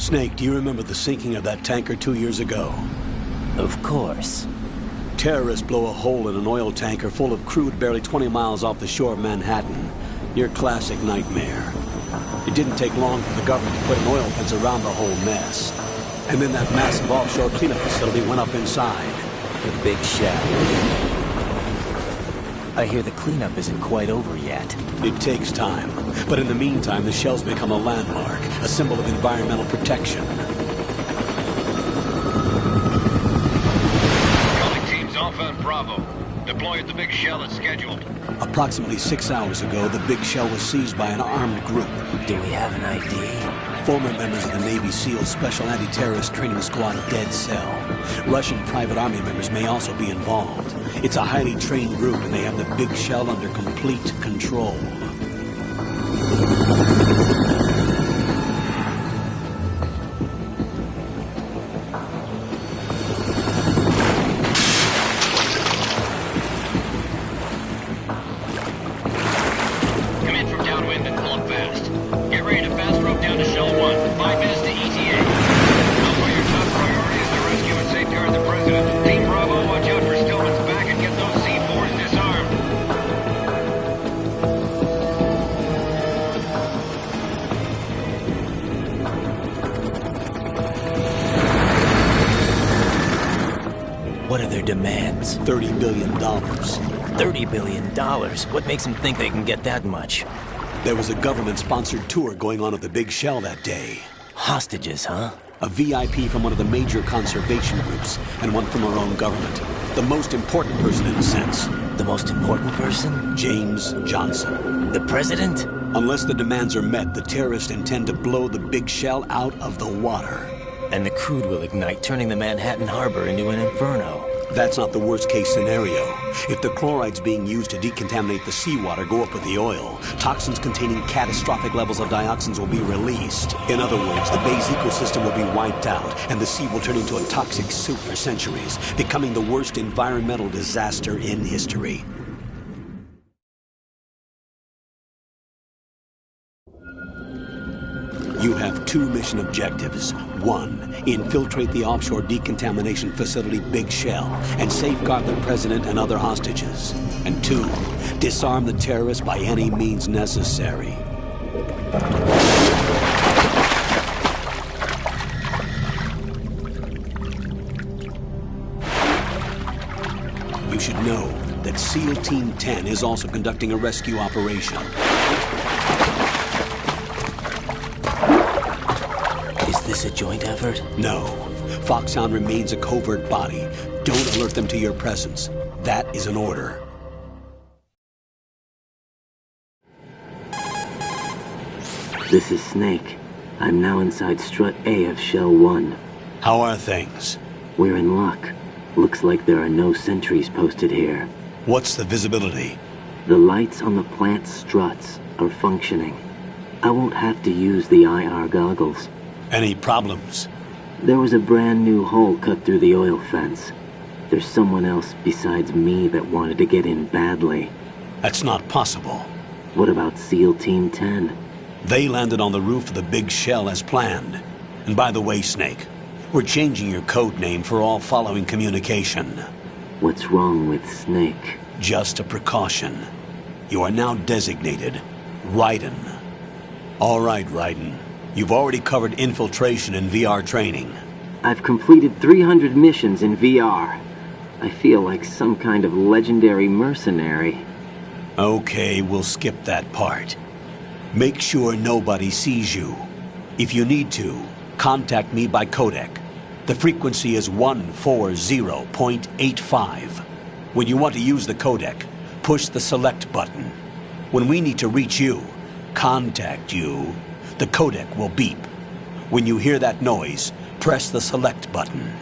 Snake, do you remember the sinking of that tanker 2 years ago? Of course. Terrorists blow a hole in an oil tanker full of crude barely 20 miles off the shore of Manhattan. Your classic nightmare. It didn't take long for the government to put an oil fence around the whole mess. And then that massive offshore cleanup facility went up inside. The big shell. I hear the cleanup isn't quite over yet. It takes time. But in the meantime, the shell's become a landmark, a symbol of environmental protection. Calling teams Alpha and Bravo. Deploy at the big shell as scheduled. Approximately 6 hours ago, the big shell was seized by an armed group. Do we have an ID? Former members of the Navy SEAL Special Anti-Terrorist Training Squad Dead Cell. Russian private army members may also be involved. It's a highly trained group, and they have the big shell under complete control. Come in from downwind and pull up fast. Get ready to fast rope down to Shell 1. 5 minutes to ETA. Alpha, your top priority is to rescue and safeguard the President. Team Bravo, watch out for Stillman's back and get those C4s disarmed. What are their demands? $30 billion. $30 billion? What makes them think they can get that much? There was a government-sponsored tour going on at the big shell that day. Hostages, huh? A VIP from one of the major conservation groups, and one from our own government. The most important person in a sense. The most important person? James Johnson. The President? Unless the demands are met, the terrorists intend to blow the big shell out of the water. And the crude will ignite, turning the Manhattan Harbor into an inferno. That's not the worst-case scenario. If the chlorides being used to decontaminate the seawater go up with the oil, toxins containing catastrophic levels of dioxins will be released. In other words, the bay's ecosystem will be wiped out, and the sea will turn into a toxic soup for centuries, becoming the worst environmental disaster in history. You have 2 mission objectives. 1, infiltrate the offshore decontamination facility Big Shell and safeguard the President and other hostages. And 2, disarm the terrorists by any means necessary. You should know that SEAL Team 10 is also conducting a rescue operation. Is this a joint effort? No. Foxhound remains a covert body. Don't alert them to your presence. That is an order. This is Snake. I'm now inside Strut A of Shell 1. How are things? We're in luck. Looks like there are no sentries posted here. What's the visibility? The lights on the plant struts are functioning. I won't have to use the IR goggles. Any problems? There was a brand new hole cut through the oil fence. There's someone else besides me that wanted to get in badly. That's not possible. What about SEAL Team 10? They landed on the roof of the Big Shell as planned. And by the way, Snake, we're changing your code name for all following communication. What's wrong with Snake? Just a precaution. You are now designated Raiden. All right, Raiden. You've already covered infiltration and VR training. I've completed 300 missions in VR. I feel like some kind of legendary mercenary. Okay, we'll skip that part. Make sure nobody sees you. If you need to, contact me by codec. The frequency is 140.85. When you want to use the codec, push the select button. When we need to reach you, contact you, the codec will beep. When you hear that noise, press the select button.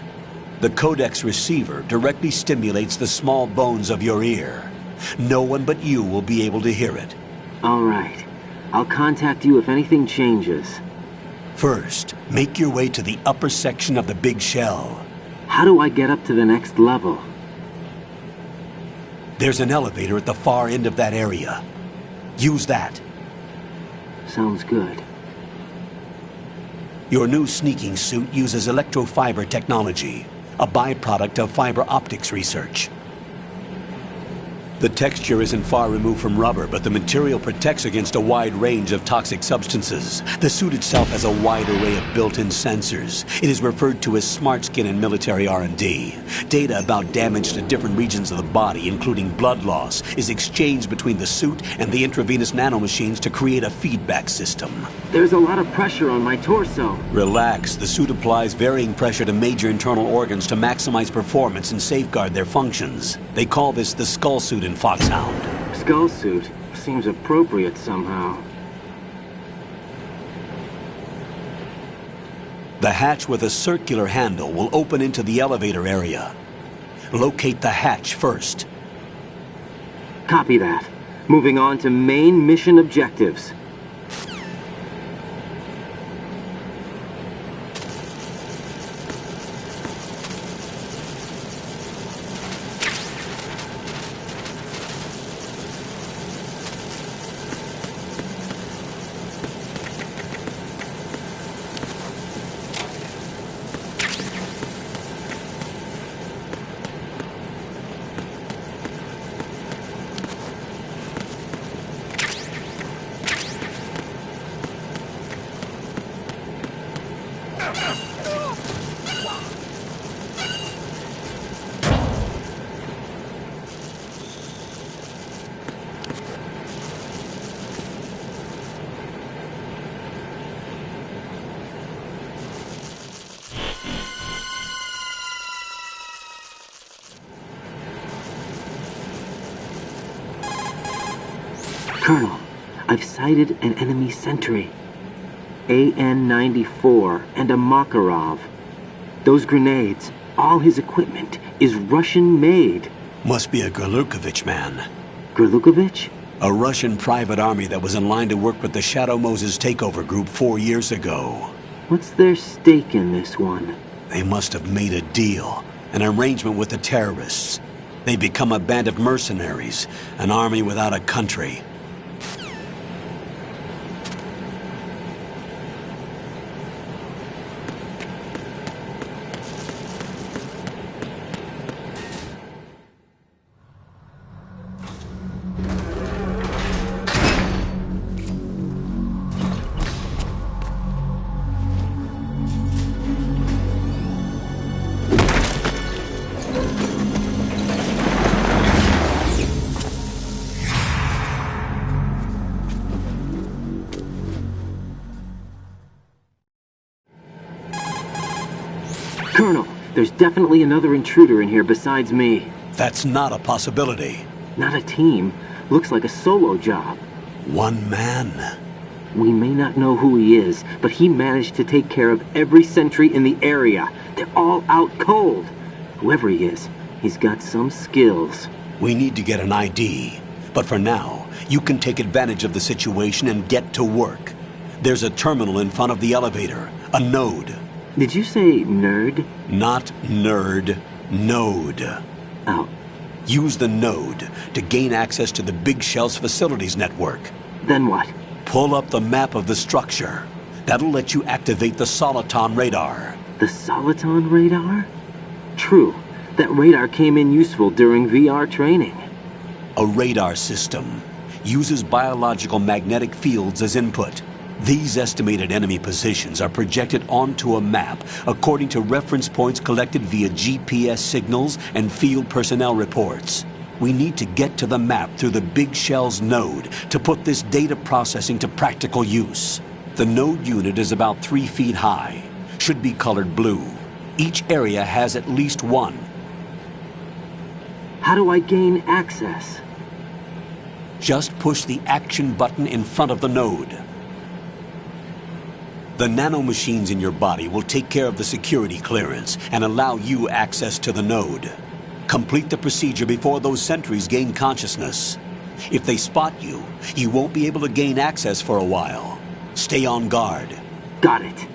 The codec's receiver directly stimulates the small bones of your ear. No one but you will be able to hear it. All right. I'll contact you if anything changes. First, make your way to the upper section of the Big Shell. How do I get up to the next level? There's an elevator at the far end of that area. Use that. Sounds good. Your new sneaking suit uses electrofiber technology, a byproduct of fiber optics research. The texture isn't far removed from rubber, but the material protects against a wide range of toxic substances. The suit itself has a wide array of built-in sensors. It is referred to as smart skin in military R&D. Data about damage to different regions of the body, including blood loss, is exchanged between the suit and the intravenous nanomachines to create a feedback system. There's a lot of pressure on my torso. Relax. The suit applies varying pressure to major internal organs to maximize performance and safeguard their functions. They call this the skull suit in Foxhound. Skull suit seems appropriate somehow. The hatch with a circular handle will open into the elevator area. Locate the hatch first. Copy that. Moving on to main mission objectives. Colonel, I've sighted an enemy sentry. AN-94 and a Makarov. Those grenades, all his equipment, is Russian-made. Must be a Gorlukovich man. Gorlukovich? A Russian private army that was in line to work with the Shadow Moses takeover group 4 years ago. What's their stake in this one? They must have made a deal, an arrangement with the terrorists. They become a band of mercenaries, an army without a country. Colonel, there's definitely another intruder in here besides me. That's not a possibility. Not a team. Looks like a solo job. One man. We may not know who he is, but he managed to take care of every sentry in the area. They're all out cold. Whoever he is, he's got some skills. We need to get an ID. But for now, you can take advantage of the situation and get to work. There's a terminal in front of the elevator. A node. Did you say nerd? Not nerd. Node. Oh. Use the node to gain access to the Big Shell's facilities network. Then what? Pull up the map of the structure. That'll let you activate the Soliton radar. The Soliton radar? True. That radar came in useful during VR training. A radar system uses biological magnetic fields as input. These estimated enemy positions are projected onto a map according to reference points collected via GPS signals and field personnel reports. We need to get to the map through the Big Shell's node to put this data processing to practical use. The node unit is about 3 feet high, should be colored blue. Each area has at least one. How do I gain access? Just push the action button in front of the node. The nanomachines in your body will take care of the security clearance and allow you access to the node. Complete the procedure before those sentries gain consciousness. If they spot you, you won't be able to gain access for a while. Stay on guard. Got it.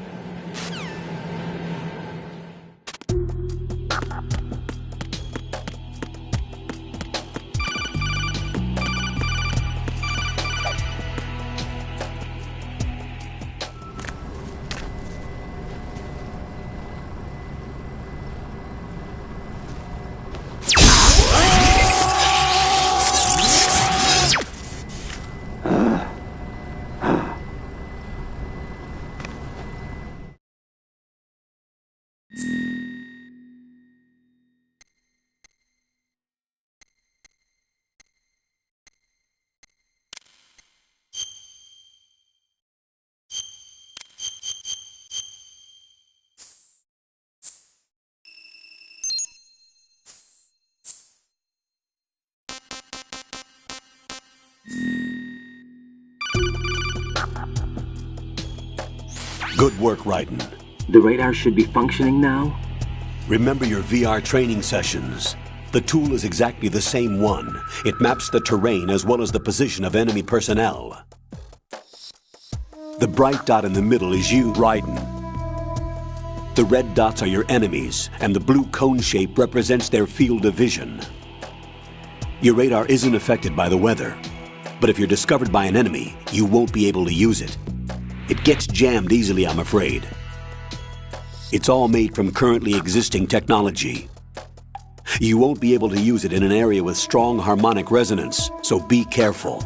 Good work, Raiden. The radar should be functioning now? Remember your VR training sessions. The tool is exactly the same one. It maps the terrain as well as the position of enemy personnel. The bright dot in the middle is you, Raiden. The red dots are your enemies, and the blue cone shape represents their field of vision. Your radar isn't affected by the weather, but if you're discovered by an enemy, you won't be able to use it. It gets jammed easily, I'm afraid. It's all made from currently existing technology. You won't be able to use it in an area with strong harmonic resonance, so be careful.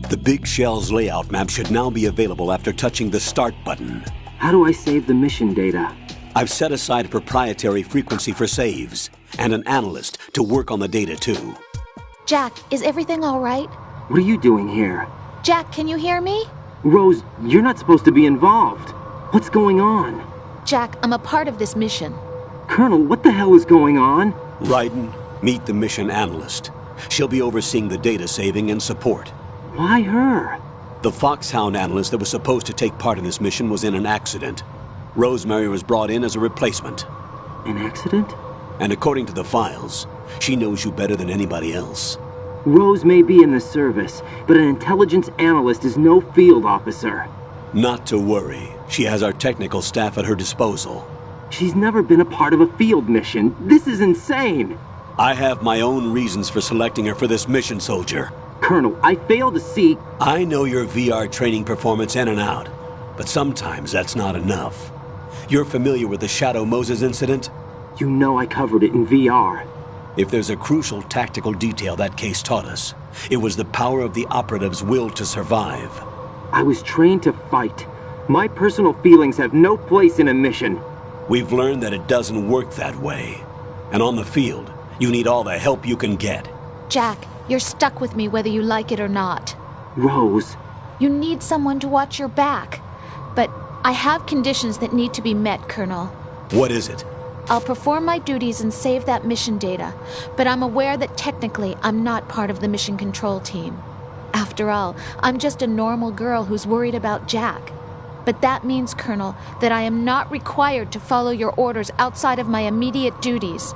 The Big Shell's layout map should now be available after touching the Start button. How do I save the mission data? I've set aside a proprietary frequency for saves, and an analyst to work on the data too. Jack, is everything all right? What are you doing here? Jack, can you hear me? Rose, you're not supposed to be involved. What's going on? Jack, I'm a part of this mission. Colonel, what the hell is going on? Raiden, meet the mission analyst. She'll be overseeing the data saving and support. Why her? The Foxhound analyst that was supposed to take part in this mission was in an accident. Rosemary was brought in as a replacement. An accident? And according to the files, she knows you better than anybody else. Rose may be in the service, but an intelligence analyst is no field officer. Not to worry. She has our technical staff at her disposal. She's never been a part of a field mission. This is insane. I have my own reasons for selecting her for this mission, soldier. Colonel, I fail to see... I know your VR training performance in and out, but sometimes that's not enough. You're familiar with the Shadow Moses incident? You know I covered it in VR. If there's a crucial tactical detail that case taught us, it was the power of the operative's will to survive. I was trained to fight. My personal feelings have no place in a mission. We've learned that it doesn't work that way. And on the field, you need all the help you can get. Jack, you're stuck with me whether you like it or not. Rose. You need someone to watch your back. But I have conditions that need to be met, Colonel. What is it? I'll perform my duties and save that mission data, but I'm aware that technically I'm not part of the mission control team. After all, I'm just a normal girl who's worried about Jack. But that means, Colonel, that I am not required to follow your orders outside of my immediate duties.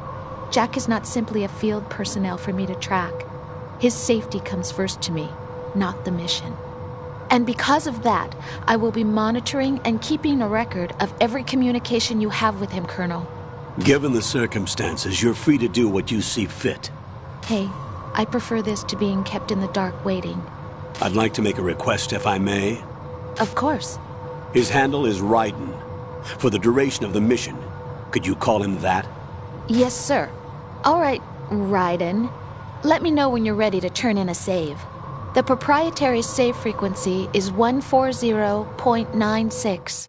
Jack is not simply a field personnel for me to track. His safety comes first to me, not the mission. And because of that, I will be monitoring and keeping a record of every communication you have with him, Colonel. Given the circumstances, you're free to do what you see fit. Hey, I prefer this to being kept in the dark waiting. I'd like to make a request, if I may. Of course. His handle is Raiden. For the duration of the mission, could you call him that? Yes, sir. All right, Raiden. Let me know when you're ready to turn in a save. The proprietary save frequency is 140.96.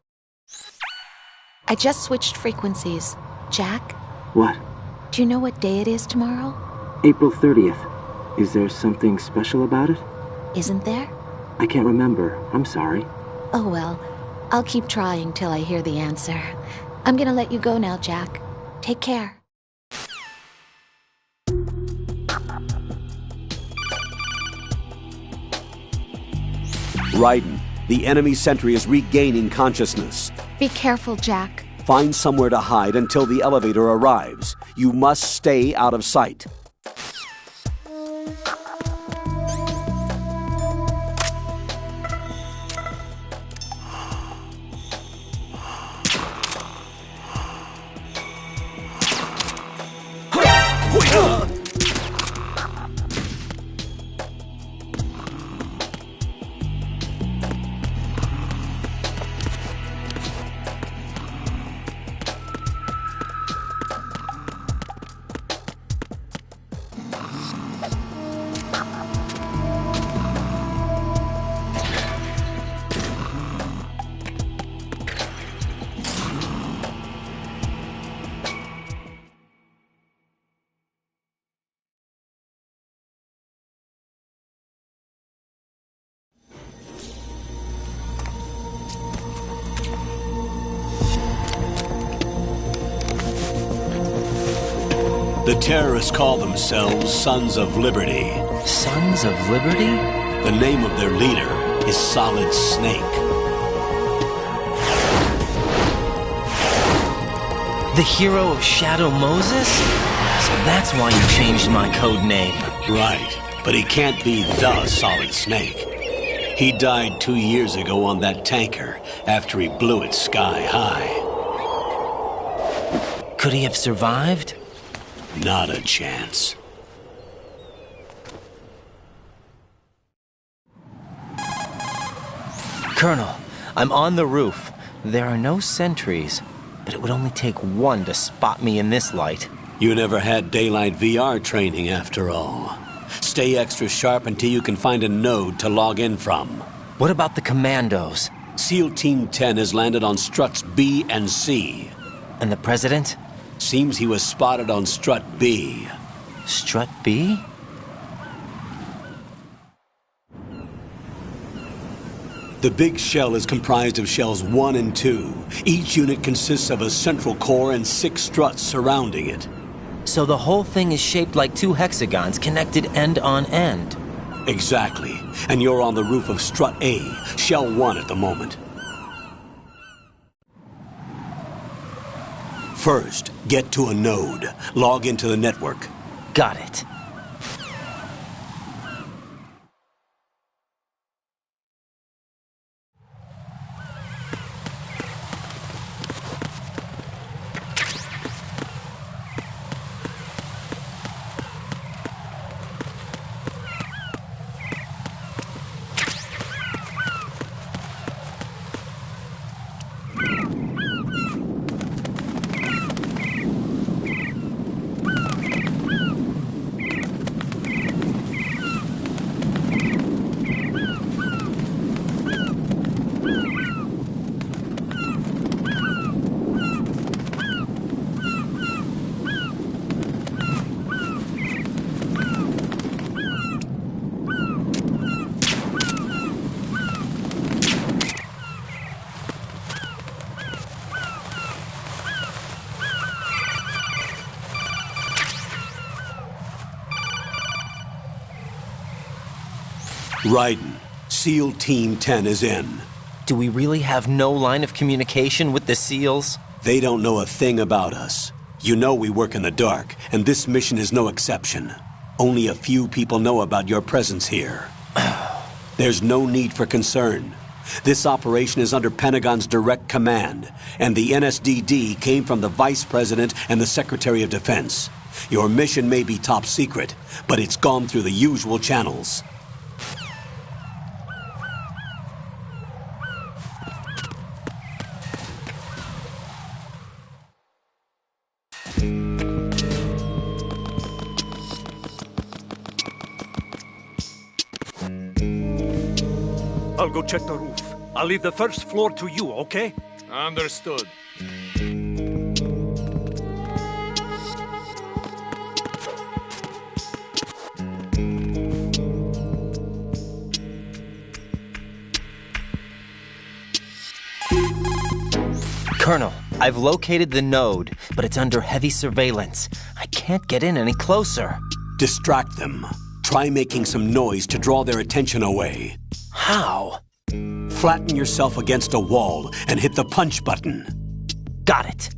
I just switched frequencies. Jack? What? Do you know what day it is tomorrow? April 30th. Is there something special about it? Isn't there? I can't remember. I'm sorry. Oh well, I'll keep trying till I hear the answer. I'm gonna let you go now, Jack. Take care. Raiden, the enemy sentry is regaining consciousness. Be careful, Jack. Find somewhere to hide until the elevator arrives. You must stay out of sight. The terrorists call themselves Sons of Liberty. Sons of Liberty? The name of their leader is Solid Snake. The hero of Shadow Moses? So that's why you changed my code name. Right, but he can't be the Solid Snake. He died 2 years ago on that tanker after he blew it sky high. Could he have survived? Not a chance. Colonel, I'm on the roof. There are no sentries, but it would only take one to spot me in this light. You never had daylight VR training after all. Stay extra sharp until you can find a node to log in from. What about the commandos? SEAL Team 10 has landed on struts B and C. And the president? Seems he was spotted on strut B. Strut B? The big shell is comprised of shells 1 and 2. Each unit consists of a central core and 6 struts surrounding it. So the whole thing is shaped like 2 hexagons connected end on end. Exactly. And you're on the roof of strut A, shell 1 at the moment. First, get to a node. Log into the network. Got it. Raiden, SEAL Team 10 is in. Do we really have no line of communication with the SEALs? They don't know a thing about us. You know we work in the dark, and this mission is no exception. Only a few people know about your presence here. There's no need for concern. This operation is under Pentagon's direct command, and the NSDD came from the Vice President and the Secretary of Defense. Your mission may be top secret, but it's gone through the usual channels. I'll go check the roof. I'll leave the first floor to you, okay? Understood. Colonel, I've located the node, but it's under heavy surveillance. I can't get in any closer. Distract them. Try making some noise to draw their attention away. How? Flatten yourself against a wall and hit the punch button. Got it.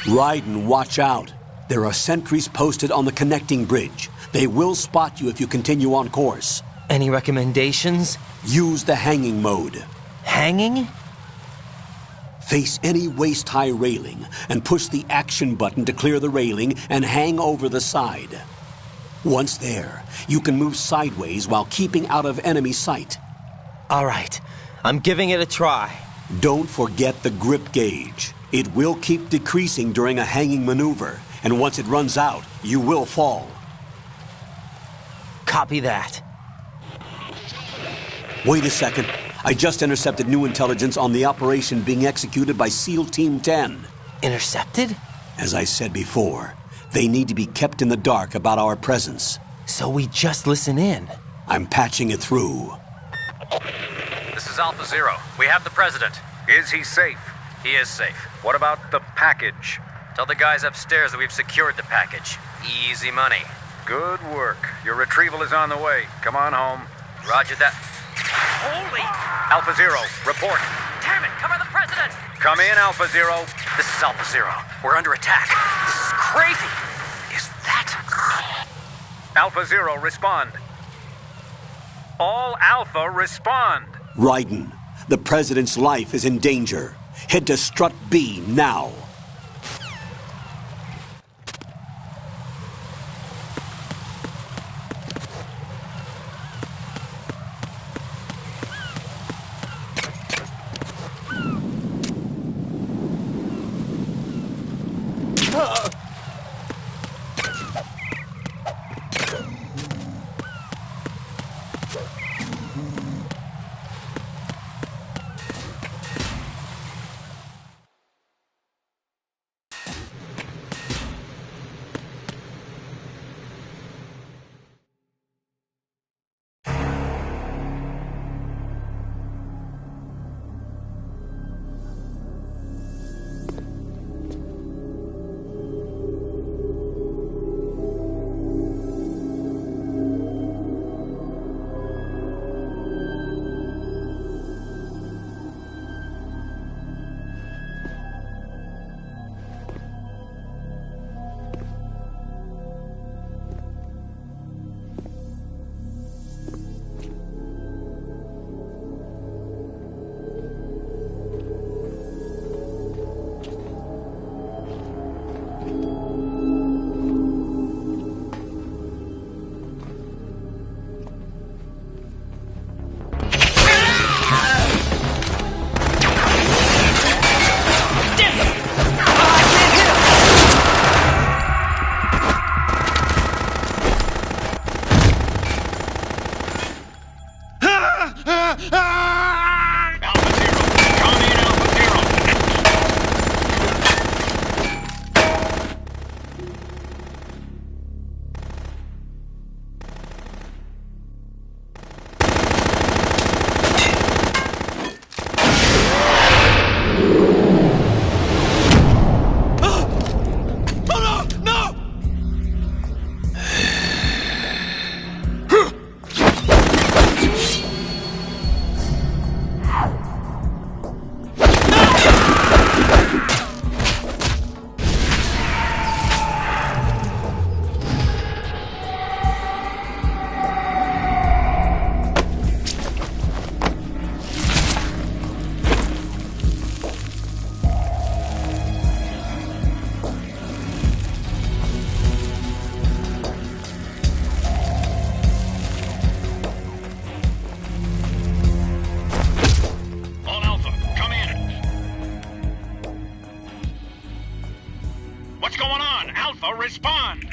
Raiden, watch out. There are sentries posted on the connecting bridge. They will spot you if you continue on course. Any recommendations? Use the hanging mode. Hanging? Face any waist-high railing and push the action button to clear the railing and hang over the side. Once there, you can move sideways while keeping out of enemy sight. All right, I'm giving it a try. Don't forget the grip gauge. It will keep decreasing during a hanging maneuver, and once it runs out, you will fall. Copy that. Wait a second. I just intercepted new intelligence on the operation being executed by SEAL Team 10. Intercepted? As I said before, they need to be kept in the dark about our presence. So we just listen in. I'm patching it through. This is Alpha Zero. We have the president. Is he safe? He is safe. What about the package? Tell the guys upstairs that we've secured the package. Easy money. Good work. Your retrieval is on the way. Come on home. Roger that. Holy! Alpha Zero, report. Damn it! Cover the president! Come in, Alpha Zero. This is Alpha Zero. We're under attack. This is crazy. Is that... Alpha Zero, respond. All Alpha, respond. Raiden, the president's life is in danger. Head to Strut B now. Respond!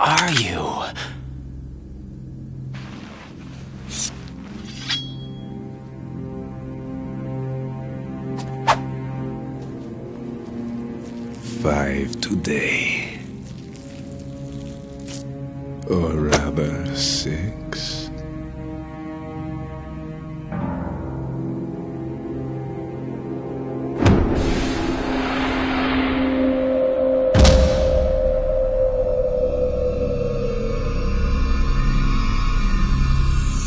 are you? Five today. Or rather, 6.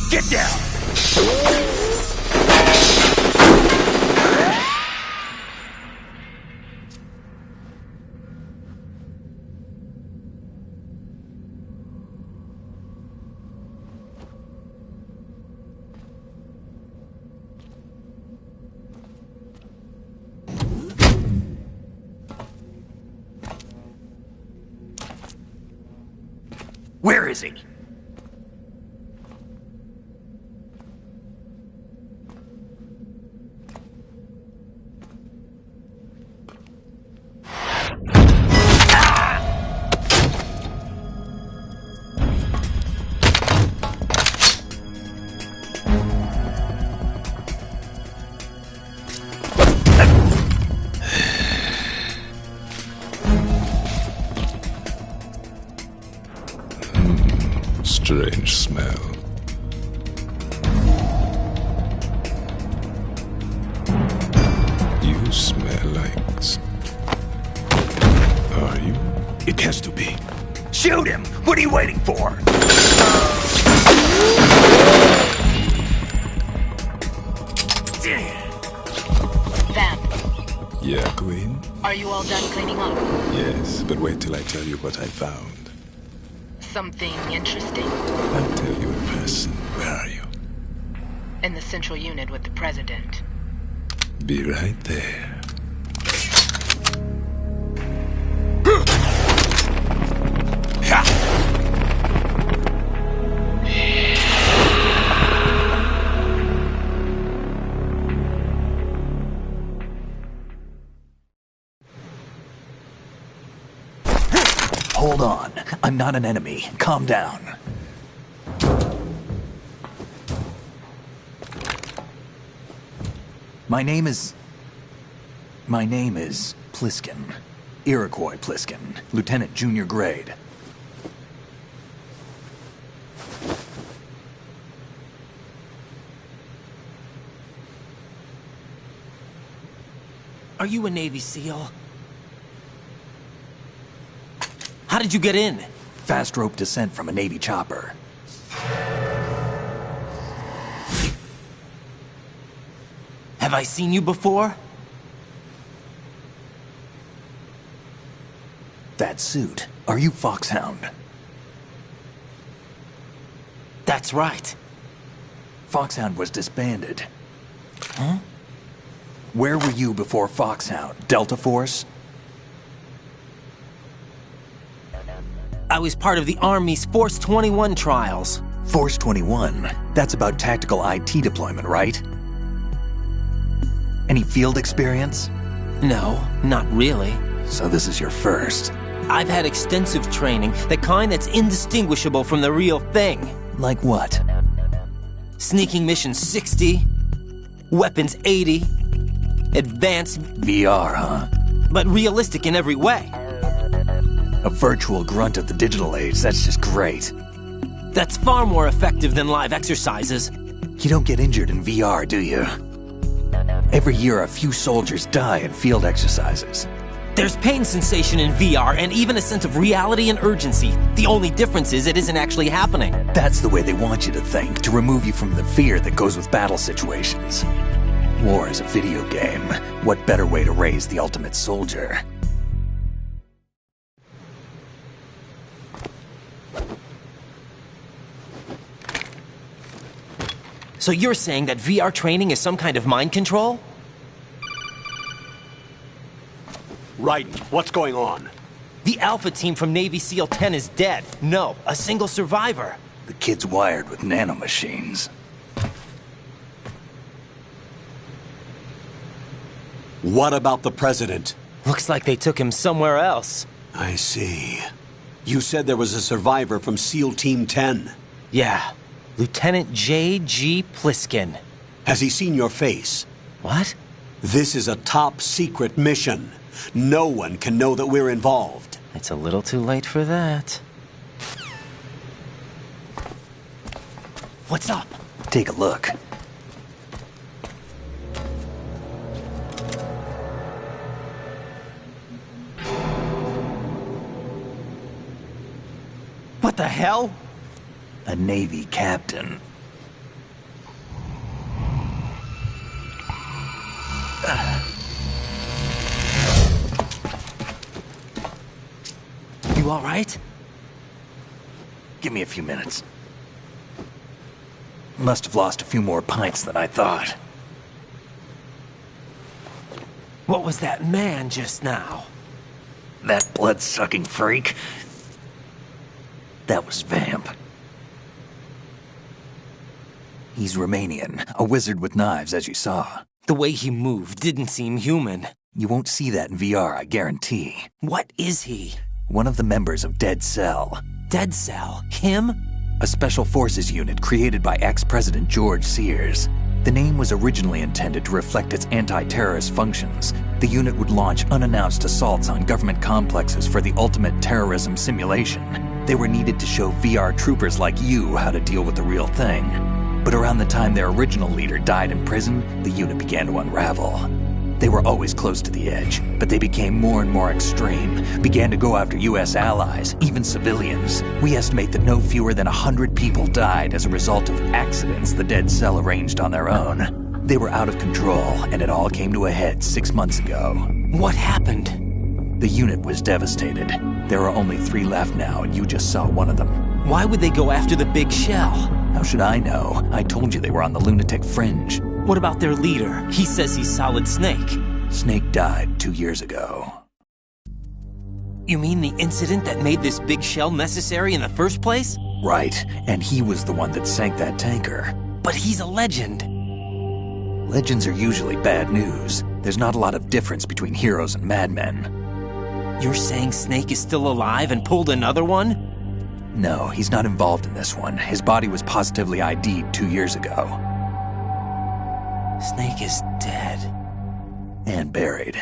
Get down! Where is he? Strange smell. You smell like... Are you? It has to be. Shoot him! What are you waiting for? Vamp, Yeah, Queen? are you all done cleaning up? Yes, but wait till I tell you what I found. Something interesting? I'll tell you in person. Where are you? In the central unit with the president. Be right there. Hold on. I'm not an enemy. Calm down. My name is Pliskin. Iroquois Pliskin. Lieutenant Junior Grade. Are you a Navy SEAL? How did you get in? Fast rope descent from a Navy chopper. Have I seen you before? That suit. Are you Foxhound? That's right. Foxhound was disbanded. Huh? Where were you before Foxhound? Delta Force? I was part of the Army's Force 21 trials. Force 21? That's about tactical IT deployment, right? Any field experience? No, not really. So this is your first. I've had extensive training, the kind that's indistinguishable from the real thing. Like what? Sneaking mission 60, weapons 80, advanced... VR, huh? But realistic in every way. A virtual grunt of the digital age, that's just great. That's far more effective than live exercises. You don't get injured in VR, do you? Every year a few soldiers die in field exercises. There's pain sensation in VR and even a sense of reality and urgency. The only difference is it isn't actually happening. That's the way they want you to think, to remove you from the fear that goes with battle situations. War is a video game. What better way to raise the ultimate soldier? So you're saying that VR training is some kind of mind control? Raiden, what's going on? The Alpha team from Navy SEAL 10 is dead. No, a single survivor. The kid's wired with nanomachines. What about the president? Looks like they took him somewhere else. I see. You said there was a survivor from SEAL Team 10. Yeah, Lieutenant J.G. Pliskin. Has he seen your face? What? This is a top-secret mission. No one can know that we're involved. It's a little too late for that. What's up? Take a look. What the hell? A Navy captain. You all right? Give me a few minutes. Must have lost a few more pints than I thought. What was that man just now? That blood-sucking freak? That was Vamp. He's Romanian, a wizard with knives, as you saw. The way he moved didn't seem human. You won't see that in VR, I guarantee. What is he? One of the members of Dead Cell. Dead Cell? Him? A special forces unit created by ex-President George Sears. The name was originally intended to reflect its anti-terrorist functions. The unit would launch unannounced assaults on government complexes for the ultimate terrorism simulation. They were needed to show VR troopers like you how to deal with the real thing. But around the time their original leader died in prison, the unit began to unravel. They were always close to the edge, but they became more and more extreme, began to go after U.S. allies, even civilians. We estimate that no fewer than 100 people died as a result of accidents the Dead Cell arranged on their own. They were out of control, and it all came to a head 6 months ago. What happened? The unit was devastated. There are only 3 left now, and you just saw one of them. Why would they go after the big shell? How should I know? I told you they were on the lunatic fringe. What about their leader? He says he's Solid Snake. Snake died 2 years ago. You mean the incident that made this big shell necessary in the first place? Right, and he was the one that sank that tanker. But he's a legend. Legends are usually bad news. There's not a lot of difference between heroes and madmen. You're saying Snake is still alive and pulled another one? No, he's not involved in this one. His body was positively ID'd 2 years ago. Snake is dead. And buried.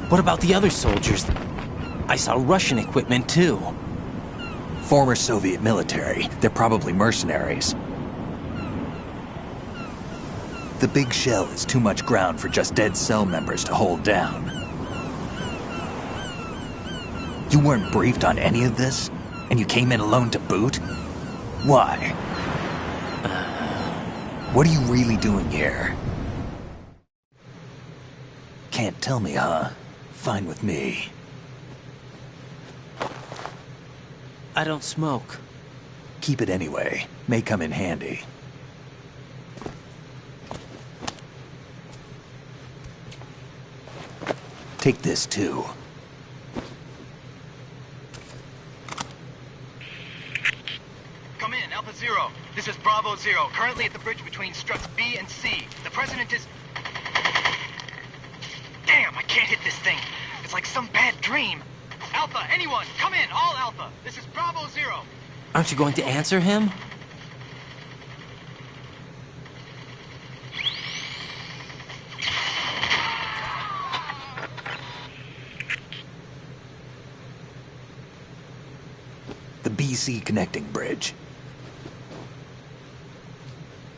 What about the other soldiers? I saw Russian equipment too. Former Soviet military. They're probably mercenaries. The big shell is too much ground for just Dead Cell members to hold down. You weren't briefed on any of this? And you came in alone to boot? Why? What are you really doing here? Can't tell me, huh? Fine with me. I don't smoke. Keep it anyway. May come in handy. Take this too. Come in, Alpha Zero. This is Bravo Zero, currently at the bridge between struts B and C. The President is... Damn, I can't hit this thing. It's like some bad dream. Alpha, anyone, come in, all Alpha. This is Bravo Zero. Aren't you going to answer him? The BC connecting bridge.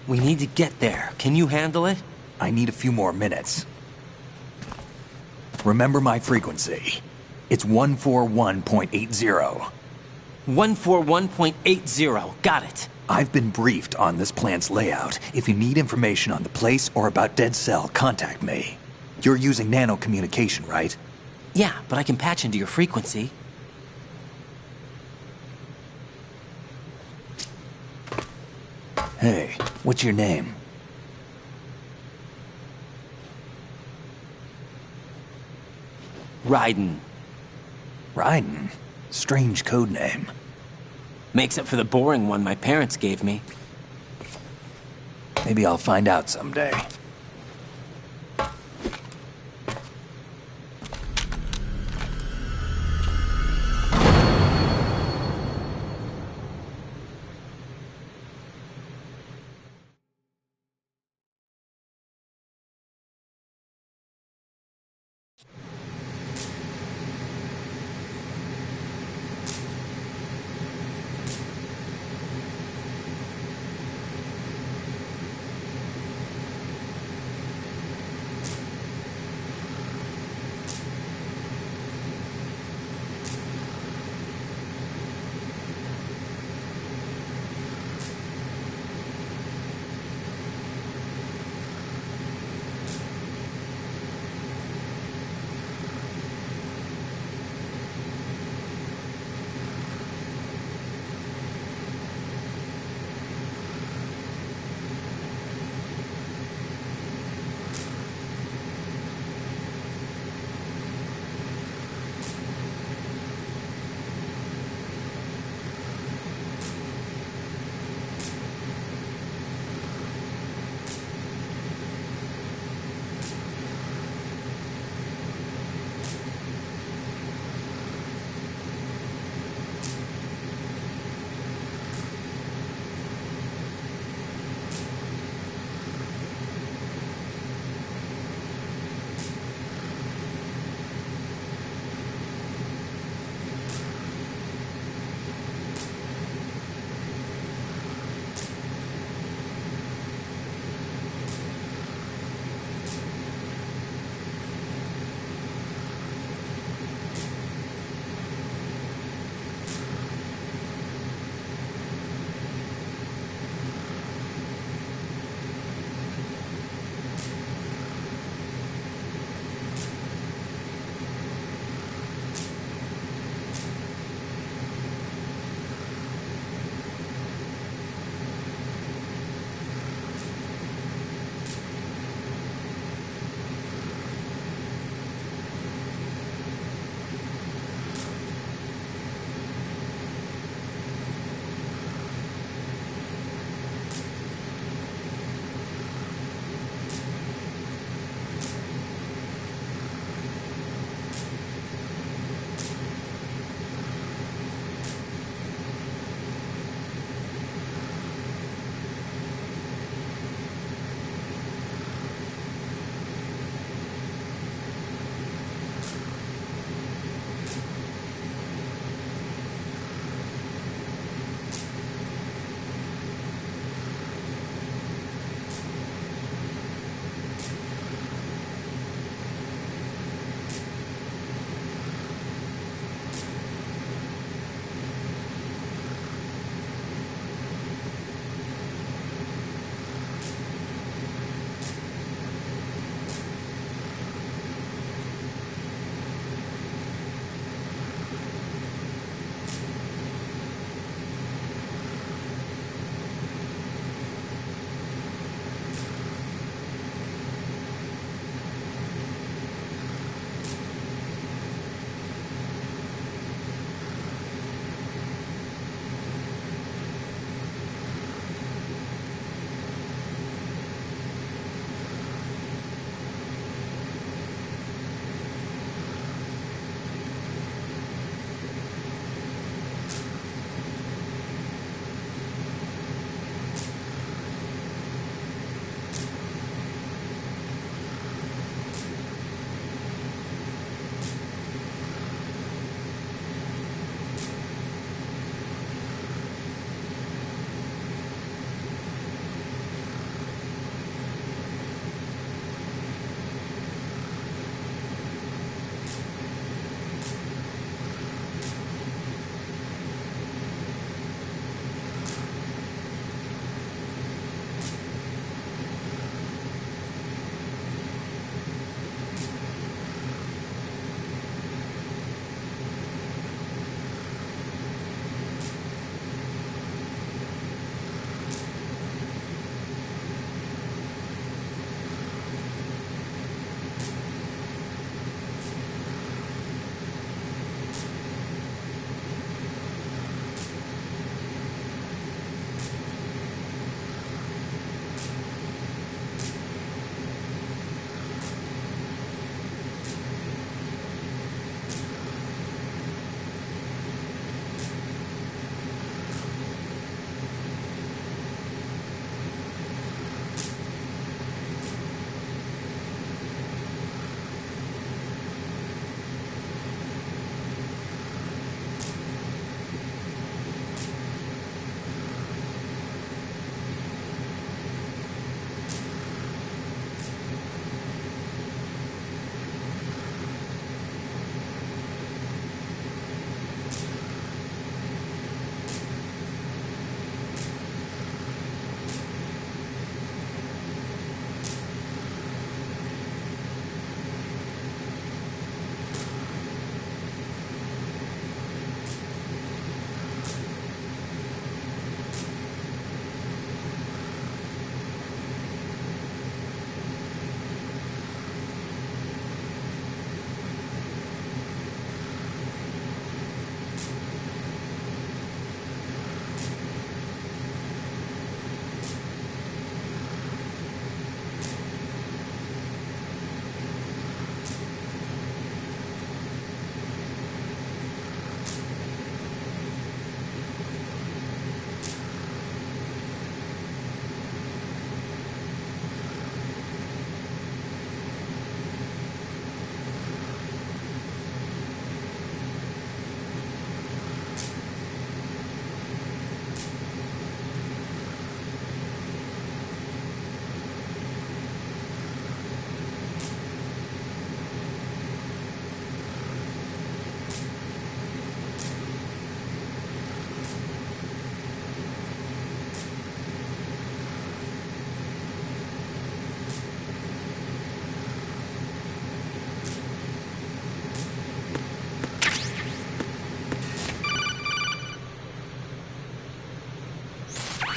We need to get there. Can you handle it? I need a few more minutes. Remember my frequency. It's 141.80. 141.80. Got it. I've been briefed on this plant's layout. If you need information on the place or about Dead Cell, contact me. You're using nano communication, right? Yeah, but I can patch into your frequency. Hey, what's your name? Raiden. Raiden? Strange code name. Makes up for the boring one my parents gave me. Maybe I'll find out someday.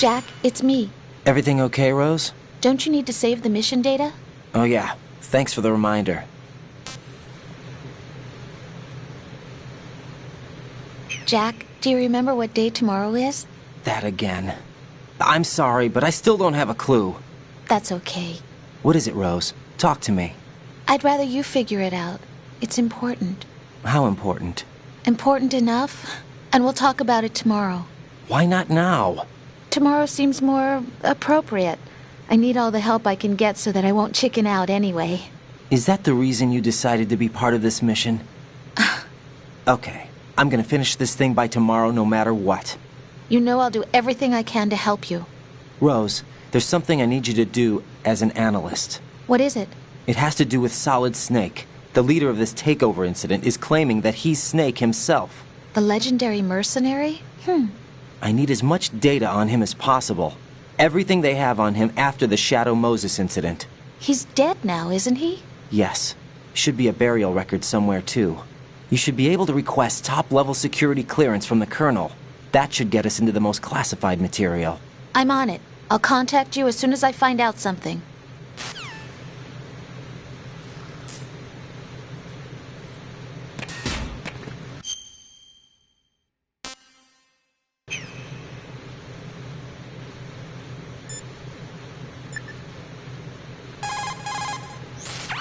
Jack, it's me. Everything okay, Rose? Don't you need to save the mission data? Oh yeah, thanks for the reminder. Jack, do you remember what day tomorrow is? That again. I'm sorry, but I still don't have a clue. That's okay. What is it, Rose? Talk to me. I'd rather you figure it out. It's important. How important? Important enough? And we'll talk about it tomorrow. Why not now? Tomorrow seems more appropriate. I need all the help I can get so that I won't chicken out anyway. Is that the reason you decided to be part of this mission? Okay, I'm gonna finish this thing by tomorrow no matter what. You know I'll do everything I can to help you. Rose, there's something I need you to do as an analyst. What is it? It has to do with Solid Snake. The leader of this takeover incident is claiming that he's Snake himself. The legendary mercenary? I need as much data on him as possible. Everything they have on him after the Shadow Moses incident. He's dead now, isn't he? Yes. Should be a burial record somewhere, too. You should be able to request top-level security clearance from the Colonel. That should get us into the most classified material. I'm on it. I'll contact you as soon as I find out something.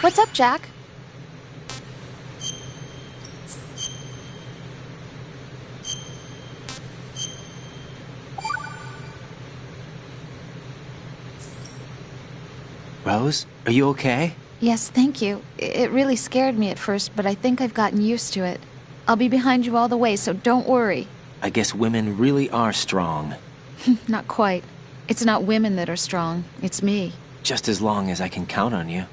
What's up, Jack? Rose, are you okay? Yes, thank you. It really scared me at first, but I think I've gotten used to it. I'll be behind you all the way, so don't worry. I guess women really are strong. Not quite. It's not women that are strong. It's me. Just as long as I can count on you.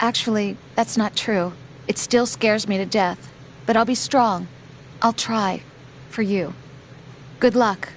Actually, that's not true. It still scares me to death. But I'll be strong. I'll try. For you. Good luck.